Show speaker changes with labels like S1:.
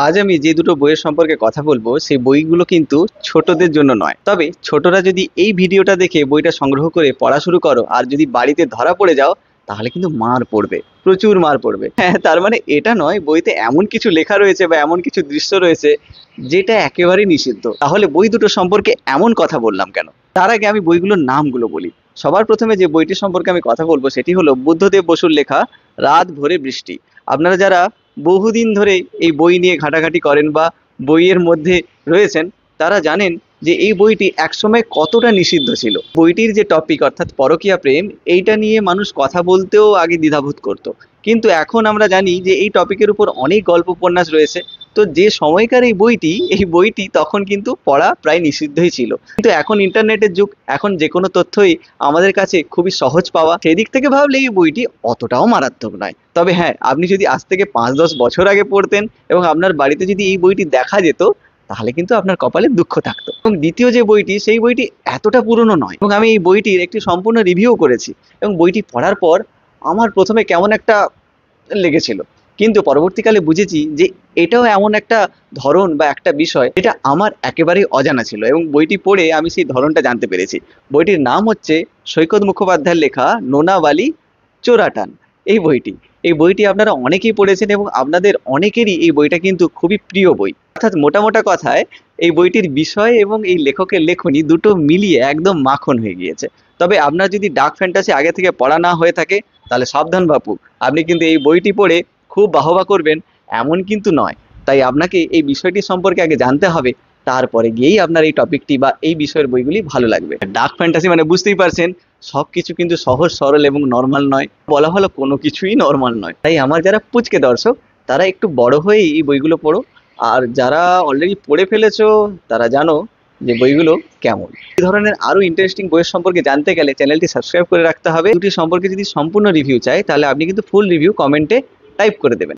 S1: আজ আমি যে দুটো বইয়ের সম্পর্কে কথা বলবো সেই বইগুলো কিন্তু ছোটদের জন্য নয়। তবে ছোটরা যদি এই ভিডিওটা দেখে বইটা সংগ্রহ করে পড়া শুরু করো আর যদি বাড়িতে ধরা পড়ে যাও তাহলে কিন্তু মার পড়বে, প্রচুর মার পড়বে। হ্যাঁ, তার মানে এটা নয় বইতে এমন কিছু লেখা রয়েছে বা এমন কিছু দৃশ্য রয়েছে যেটা একেবারেই নিষিদ্ধ। তাহলে বই দুটো সম্পর্কে এমন কথা বললাম কেন? তার আগে আমি বইগুলোর নামগুলো বলি। সবার প্রথমে যে বইটি সম্পর্কে আমি কথা বলবো সেটি হলো বুদ্ধদেব বসুর লেখা রাত ভরে বৃষ্টি। আপনারা যারা বহুদিন ধরে এই বই নিয়ে ঘাটাঘাটি করেন বা বইয়ের মধ্যে রয়েছেন তারা জানেন যে এই বইটি একসময় কতটা নিষিদ্ধ ছিল। বইটির যে টপিক অর্থাৎ পরকীয়া প্রেম, এইটা নিয়ে মানুষ কথা বলতেও আগে দ্বিধাবোধ করত, কিন্তু এখন আমরা জানি যে এই টপিকের উপর অনেক গল্প উপন্যাস রয়েছে। তো যে সময়কার এই বইটি তখন কিন্তু পড়া প্রায় নিষিদ্ধই ছিল, কিন্তু এখন ইন্টারনেটের যুগ, এখন যে কোনো তথ্যই আমাদের কাছে খুবই সহজ পাওয়া, সেদিক থেকে ভাবলে এই বইটি অতটাও মারাত্মক নয়। তবে হ্যাঁ, আপনি যদি আজ থেকে 5-10 বছর আগে পড়তেন এবং আপনার বাড়িতে যদি এই বইটি দেখা যেত তাহলে কিন্তু আপনার কপালে দুঃখ থাকতো। এবং দ্বিতীয় যে বইটি, সেই বইটি এতটা পুরনো নয় এবং আমি এই বইটির একটি সম্পূর্ণ রিভিউ করেছি। এবং বইটি পড়ার পর আমার প্রথমে কেমন একটা লেগেছিল, কিন্তু পরবর্তীকালে বুঝেছি যে এটাও এমন একটা ধরন বা একটা বিষয় যেটা আমার একেবারেই অজানা ছিল, এবং বইটি পড়ে আমি সেই ধরনটা জানতে পেরেছি। বইটির নাম হচ্ছে সৈকত মুখোপাধ্যায়ের লেখা নোনাবালি চোরাটান। এই বইটি আপনারা অনেকেই পড়েছেন এবং আপনাদের অনেকেরই এই বইটা কিন্তু খুবই প্রিয় বই। অর্থাৎ মোটা কথায় এই বইটির বিষয় এবং এই লেখকের লেখনী দুটো মিলিয়ে একদম মাখন হয়ে গিয়েছে। তবে আপনার যদি ডার্ক ফ্যান্টাসি আগে থেকে পড়া না হয়ে থাকে তাহলে সাবধান বাপু, আপনি কিন্তু এই বইটি পড়ে খুব বাহবা করবেন এমন কিন্তু নয়। তাই আপনাকে এই বিষয়টি সম্পর্কে আগে জানতে হবে, তারপরে গিয়েই আপনার এই টপিকটি বা এই বিষয়ের বইগুলি ভালো লাগবে। ডার্ক ফ্যান্টাসি মানে বুঝতেই পারছেন, সবকিছু কিন্তু সহজ সরল এবং নর্মাল নয়, বলা হলো কোনো কিছুই নর্মাল নয়। তাই আমার যারা পুচকে দর্শক তারা একটু বড় হয়ে এই বইগুলো পড়ো, আর যারা অলরেডি পড়ে ফেলেছো তারা জানো যে বইগুলো কেমন। এই ধরনের আরো ইন্টারেস্টিং বইয়ের সম্পর্কে জানতে গেলে চ্যানেলটি সাবস্ক্রাইব করে রাখতে হবে। দুটি সম্পর্কে যদি সম্পূর্ণ রিভিউ চাই তাহলে আপনি কিন্তু ফুল রিভিউ কমেন্টে টাইপ করে দেবেন।